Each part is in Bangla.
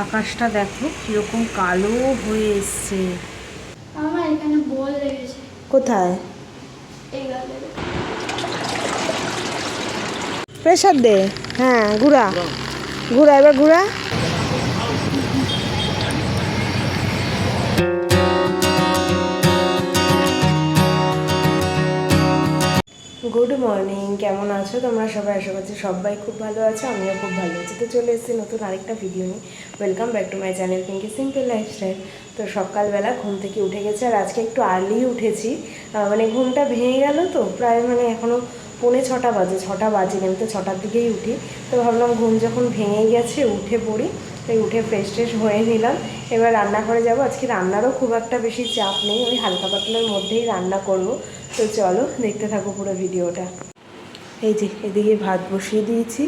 আকাশটা দেখো কিরকম কালো হয়ে এসছে। আমার এখানে বল লেগেছে। কোথায়? এই গালে। প্রেসার দে। হ্যাঁ, ঘুরা ঘুরা, এবার ঘুরা। গুড মর্নিং, কেমন আছো তোমরা সবাই? আশা করছি সবাই খুব ভালো আছো, আমিও খুব ভালো আছি। তো চলে এসেছি নতুন আরেকটা ভিডিও নিয়ে। Welcome back to my channel Pinky simple lifestyle. তো সকালবেলা ঘুম থেকে উঠে গেছে, আর আজকে একটু আর্লি উঠেছি। মানে ঘুমটা ভেঙে গেল তো, প্রায় মানে এখনও 6:45 বাজে, 6টা বাজে, আমি তো 6টার দিকেই উঠি। তো ভাবলাম ঘুম যখন ভেঙে গেছে উঠে পড়ি, তাই উঠে ফ্রেশ ট্রেশ হয়ে নিলাম। এবার রান্নাঘরে যাব। আজকে রান্নারও খুব একটা বেশি চাপ নেই, ওই হালকা পাতলার মধ্যেই রান্না করব। তো চলো দেখতে থাকো পুরো ভিডিওটা। এই যে এদিকে ভাত বসিয়ে দিয়েছি,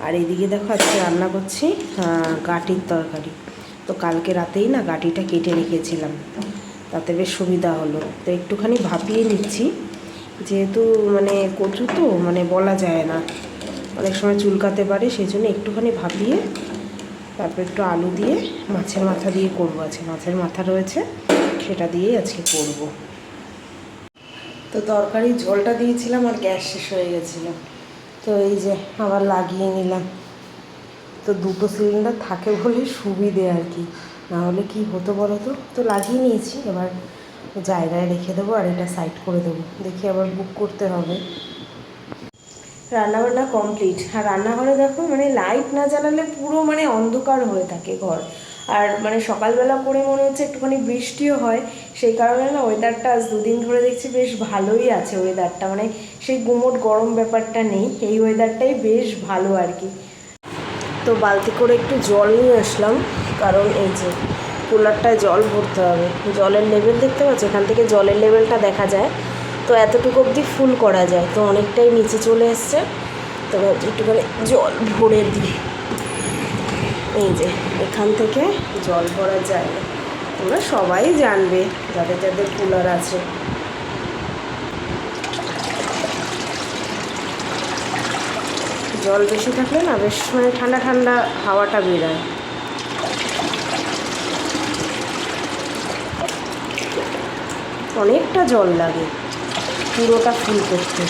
আর এইদিকে দেখো আজকে রান্না করছি গাঁটির তরকারি। তো কালকে রাতেই না গাঁটিটা কেটে রেখেছিলাম, তাতে বেশ সুবিধা হলো। তো একটুখানি ভাপিয়ে নিচ্ছি, যেহেতু মানে কচু তো মানে বলা যায় না, অনেক সময় চুলকাতে পারে, সেই জন্য একটুখানি ভাপিয়ে তারপর একটু আলু দিয়ে মাছের মাথা দিয়ে করবো। আজকে মাছের মাথা রয়েছে, সেটা দিয়েই আজকে করবো। তো তরকারির ঝোলটা দিয়েছিলাম আর গ্যাস শেষ হয়ে গেছিলো, তো এই যে আবার লাগিয়ে নিলাম। তো দুটো সিলিন্ডার থাকে বলে সুবিধে আর কি, না হলে কি হতো বলো তো। তো লাগিয়ে নিয়েছি, এবার জায়গায় রেখে দেবো আর এটা সাইড করে দেবো, দেখি আবার বুক করতে হবে। রান্নাবান্না কমপ্লিট, আর রান্নাঘরে দেখো মানে লাইট না জ্বালালে পুরো মানে অন্ধকার হয়ে থাকে ঘর। আর মানে সকালবেলা করে মনে হচ্ছে একটুখানি বৃষ্টিও হয়, সেই কারণে না ওয়েদারটা আজ দুদিন ধরে দেখছি বেশ ভালোই আছে ওয়েদারটা, মানে সেই গুমোট গরম ব্যাপারটা নেই, এই ওয়েদারটাই বেশ ভালো আর কি। তো বালতি করে একটু জল নিয়ে আসলাম, কারণ এই যে কুলারটায় জল ভরতে হবে। জলের লেভেল দেখতে পাচ্ছ, এখান থেকে জলের লেভেলটা দেখা যায়। তো এতটুকু অবধি ফুল করা যায়, তো অনেকটাই নিচে চলে এসছে। তো ভাবছি একটুখানি জল ভরে দিই। এই যে এখান থেকে জল ভরা যায়, তোমরা সবাই জানবে যাদের যাদের কুলার আছে। জল বেশি থাকলে না বেশ মানে ঠান্ডা ঠান্ডা হাওয়াটা বেরোয়। অনেকটা জল লাগে পুরোটা ফুল করতে।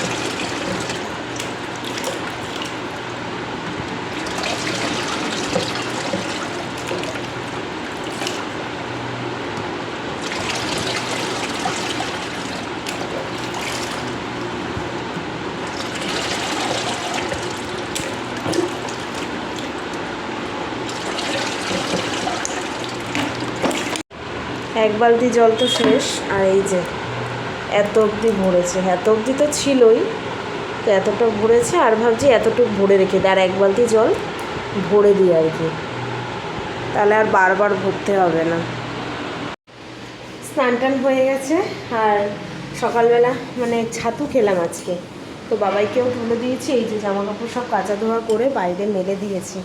এক বালতি জল তো শেষ, আর এই যে এত অবধি ভরেছে, এত অবধি তো ছিলই, তো এতটা ভরেছে। আর ভাবছি এতটুকু ভরে রেখে দিই, আর এক বালতি জল ভরে দিই আর কি, তাহলে আর বারবার ভরতে হবে না। স্নান টান হয়ে গেছে, আর সকালবেলা মানে ছাতু খেলাম আজকে। তো বাবাইকেও তুলে দিয়েছি, এই যে জামা কাপড় সব কাচা ধোয়া করে বাইরে মেলে দিয়েছি।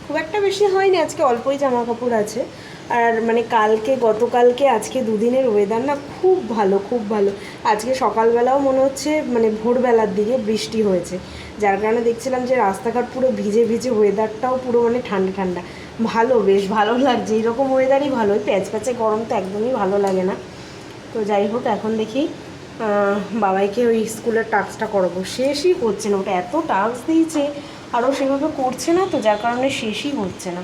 খুব একটা বেশি হয়নি আজকে, অল্পই জামা কাপড় আছে। আর মানে কালকে গতকালকে আজকে দুদিনের ওয়েদার না খুব ভালো, খুব ভালো। আজকে সকালবেলাও মনে হচ্ছে মানে ভোরবেলার দিকে বৃষ্টি হয়েছে, যার কারণে দেখছিলাম যে রাস্তাঘাট পুরো ভিজে ভিজে, ওয়েদারটাও পুরো মানে ঠান্ডা ঠান্ডা, ভালো, বেশ ভালো লাগছে। এরকম ওয়েদারই ভালো, ওই প্যাচ প্যাচে গরম তো একদমই ভালো লাগে না। তো যাই হোক, এখন দেখি বাবাইকে ওই স্কুলের টাস্কটা করাবো, শেষই হচ্ছে না, ওটা এত টাস্ক দিয়েছে আরও সেভাবে করছে না, তো যার কারণে শেষই হচ্ছে না।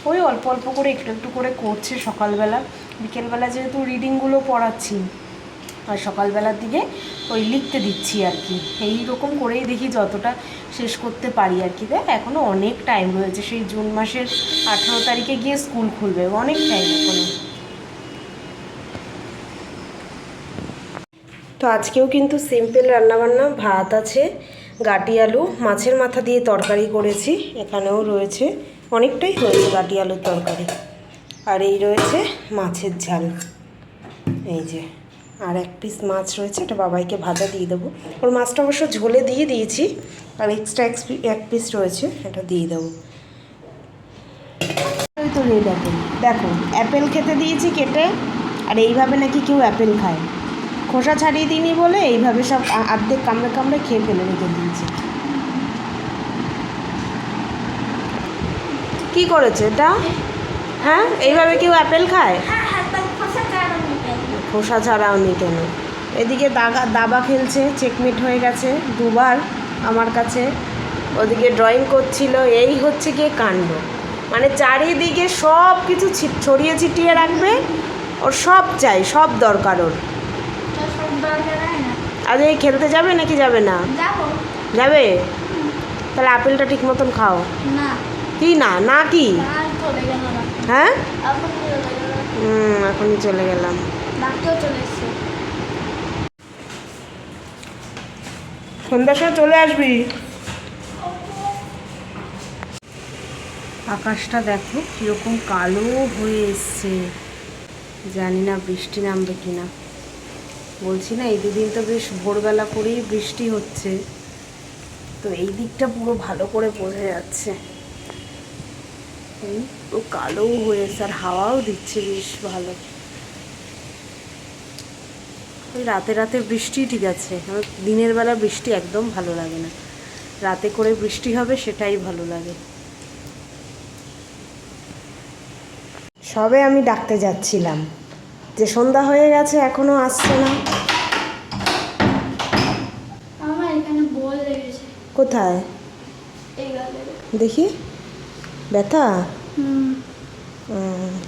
ওই অল্প অল্প করে একটু একটু করে করছে সকালবেলা, বিকেলবেলা যেহেতু রিডিংগুলো পড়াচ্ছি, আর সকালবেলার দিকে ওই লিখতে দিচ্ছি আর কি। এই রকম করেই দেখি যতটা শেষ করতে পারি আর কি। দেখ এখনও অনেক টাইম রয়েছে, সেই জুন মাসের 18 তারিখে গিয়ে স্কুল খুলবে, অনেক টাইম এখনও। তো আজকেও কিন্তু সিম্পল রান্নাবান্না, ভাত আছে, গাটি আলু মাছের মাথা দিয়ে তরকারি করেছি, এখানেও রয়েছে অনেকটাই হয়েছে গাটি আলুর তরকারি, আর এই রয়েছে মাছের ঝাল। এই যে আর এক পিস মাছ রয়েছে, এটা বাবাইকে ভাজা দিয়ে দেবো। ওর মাছটা অবশ্য ঝোলে দিয়ে দিয়েছি, আর এক্সট্রা এক পিস রয়েছে, এটা দিয়ে দেবো। ওই তো রেড অ্যাপেল, দেখো অ্যাপেল খেতে দিয়েছি কেটে, আর এইভাবে নাকি কেউ অ্যাপেল খায়, খোসা ছাড়িয়ে দিইনি বলে এইভাবে সব আর্ধেক কামড়ে কামড়ে খেয়ে ফেলে রেখে দিয়েছে। কি করেছে এটা? হ্যাঁ, এইভাবে কেউ অ্যাপেল খায়? হ্যাঁ হ্যাঁ, তার খোসা ছাড়ানো নিতে হবে। খোসা ছাড়াও নি কেন? এদিকে দাবা খেলছে, চেকমেট হয়ে গেছে দুবার আমার কাছে। ওদিকে ড্রয়িং করছিল। এই হচ্ছে গিয়ে কাণ্ড, মানে চারিদিকে সব কিছু ছড়িয়ে ছিটিয়ে রাখবে। ওর সব চাই, সব দরকার ওর। তো সব দরকার হয় না। আজ এই খেলতে যাবে নাকি যাবে না? যাবো। যাবে? তাহলে আপেলটা ঠিক মতন খাও। না, কি না? না কি? আর চলে গেল না। হ্যাঁ, এখন চলে গেল। এখনই চলে গেলাম। ডাক্তার চলে এসছে। সন্ধ্যার সময় চলে আসবি। আকাশটা দেখো কীরকম কালো হয়ে এসছে। জানি না বৃষ্টি নামবে কিনা। বলছি না, এই দুদিন তো বেশ ভোরবেলা করেই বৃষ্টি হচ্ছে, তো এই দিকটা পুরো ভালো করে বোঝা যাচ্ছে। পুরো কালোও হয়ে এসছে, আর হাওয়াও দিচ্ছে বেশ ভালো। ওই রাতে রাতে বৃষ্টি ঠিক আছে, আমার দিনের বেলা বৃষ্টি একদম ভালো লাগে না। রাতে করে বৃষ্টি হবে সেটাই ভালো লাগে। সবে আমি ডাকতে যাচ্ছিলাম যে সন্ধ্যা হয়ে গেছে, এখনো আসছে না। আমার এখানে বল লেগেছে। কোথায়? এই গালে। দেখি, ব্যথা? হুম।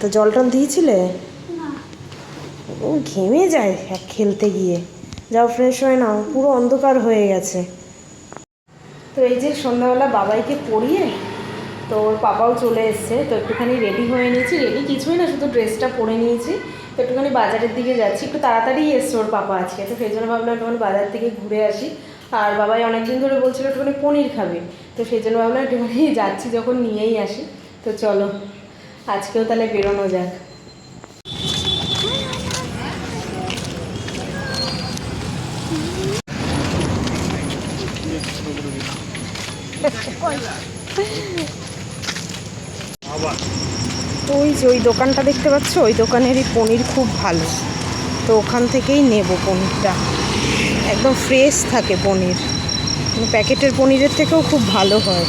তো জল টল দিয়েছিলে? না। ও ঘেমে যায় খেলতে গিয়ে। যাও ফ্রেশ হয়ে নাও, পুরো অন্ধকার হয়ে গেছে। তো এই যে সন্ধ্যাবেলা বাবাইকে পরিয়ে, তো ওর পাপাও চলে এসছে, তো একটুখানি রেডি হয়ে নিয়েছি। রেডি কিছুই না, শুধু ড্রেসটা পরে নিয়েছি। তো একটুখানি বাজারের দিকে যাচ্ছি, একটু তাড়াতাড়ি এসছে ওর পাপা আজকে, তো সেই জন্য ভাবলাম একটুখানি বাজার থেকে ঘুরে আসি। আর বাবাই অনেকদিন ধরে বলছিল একটুখানি পনির খাবে, তো সেই জন্য ভাবলাম একটুখানি যাচ্ছি যখন নিয়েই আসি। তো চলো আজকেও তাহলে বেরোনো যাক। তো ওই যে ওই দোকানটা দেখতে পাচ্ছ, ওই দোকানেরই পনির খুব ভালো, তো ওখান থেকেই নেব পনিরটা। একদম ফ্রেশ থাকে পনির, প্যাকেটের পনিরের থেকেও খুব ভালো হয়।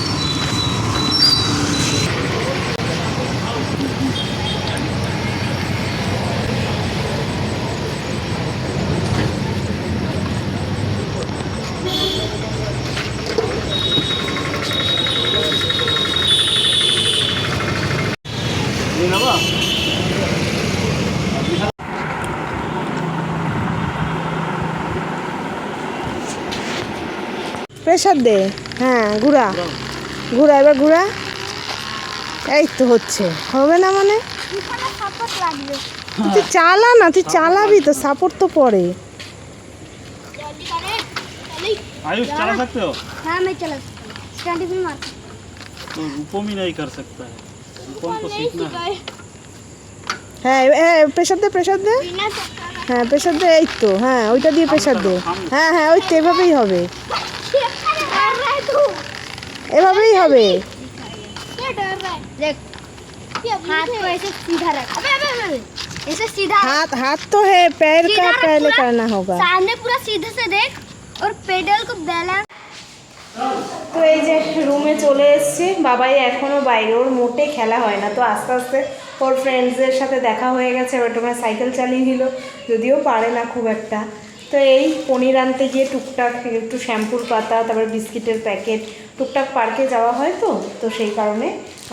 প্রেশার দে, হ্যাঁ ঘুরা ঘুরা, এবার ঘুরা। এই তো হচ্ছে, হবে না মানে? এখানে সাপোর্ট লাগবে। তুই চালা না, তুই চালাবি তো, সাপোর্ট তো পরে। जल्दी करे। चली। आयुष चला सकते हो? हाँ मैं चला सकती हूँ। स्टैंड भी मार। तो रूपम ही नहीं कर सकता है। रूपम को सीखना है। হ্যাঁ প্রেশার দে, প্রেশার দে। बिना चक्कर का। হ্যাঁ প্রেশার দে, এই তো, হ্যাঁ ওইটা দিয়ে প্রেশার দে। হ্যাঁ হ্যাঁ, ওই তো এভাবেই হবে, डर रहा है तू। এভাবেই হবে। क्या डर रहा है? देख। हाथ को ऐसे सीधा रख। अबे अबे अबे। ऐसे सीधा रख। हाथ हाथ तो है, पैर सीधा का रख पहले पूरा। करना होगा। सामने पूरा सीधे से देख और पेडल को बैलेंस। তো এই যে রুমে চলে এসেছি, বাবাই এখনও বাইরে, ওর মোটে খেলা হয় না। তো আস্তে আস্তে ওর ফ্রেন্ডসদের সাথে দেখা হয়ে গেছে, ওর তোমার সাইকেল চালিয়ে নিল, যদিও পারে না খুব একটা। তো এই পনির আনতে গিয়ে টুকটাক একটু শ্যাম্পুর পাতা, তারপর বিস্কিটের প্যাকেট, টুকটাক পার্কে যাওয়া হয়, তো সেই কারণে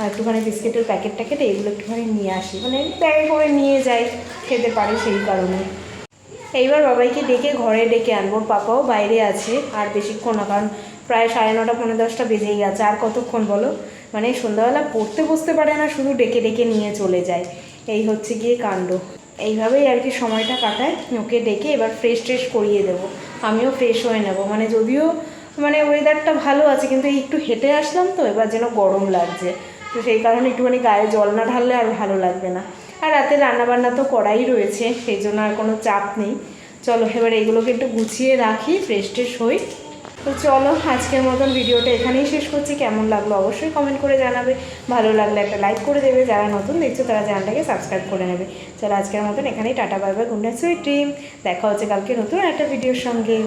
একটুখানি বিস্কিটের প্যাকেট ট্যাকেট এইগুলো একটুখানি নিয়ে আসি, মানে ব্যাগে করে নিয়ে যাই, খেতে পারি সেই কারণে। এইবার বাবাইকে ডেকে ঘরে ডেকে আনবো, পাপাও বাইরে আছে, আর বেশিক্ষণ না, কারণ প্রায় 9:30 পৌনে 10টা বেজেই গেছে। আর কতক্ষণ বলো, মানে সন্ধ্যাবেলা পড়তে বসতে পারে না, শুধু ডেকে ডেকে নিয়ে চলে যায়। এই হচ্ছে গিয়ে কাণ্ড। এইভাবেই আর কি সময়টা কাটায়। ওকে ডেকে এবার ফ্রেশ ট্রেশ করিয়ে দেবো, আমিও ফ্রেশ হয়ে নেব। মানে যদিও মানে ওয়েদারটা ভালো আছে, কিন্তু এই একটু হেঁটে আসলাম তো, এবার যেন গরম লাগছে, তো সেই কারণে একটুখানি গায়ে জল না ঢাললে আর ভালো লাগবে না। আর রাতে রান্নাবান্না তো করাই রয়েছে, সেই জন্য আর কোনো চাপ নেই। চলো এবার এইগুলোকে একটু গুছিয়ে রাখি, ফ্রেশ ট্রেশ হই। তো চলো আজকের মতন ভিডিওটা এখানেই শেষ করছি। কেমন লাগলো অবশ্যই কমেন্ট করে জানাবে, ভালো লাগলে একটা লাইক করে দেবে, যারা নতুন দেখছো তারা চ্যানেলটাকে সাবস্ক্রাইব করে নেবে। চলো আজকের মতন এখানেই tata, bye bye, good night, sweet dream. দেখা হচ্ছে কালকে নতুন একটা ভিডিওর সঙ্গে।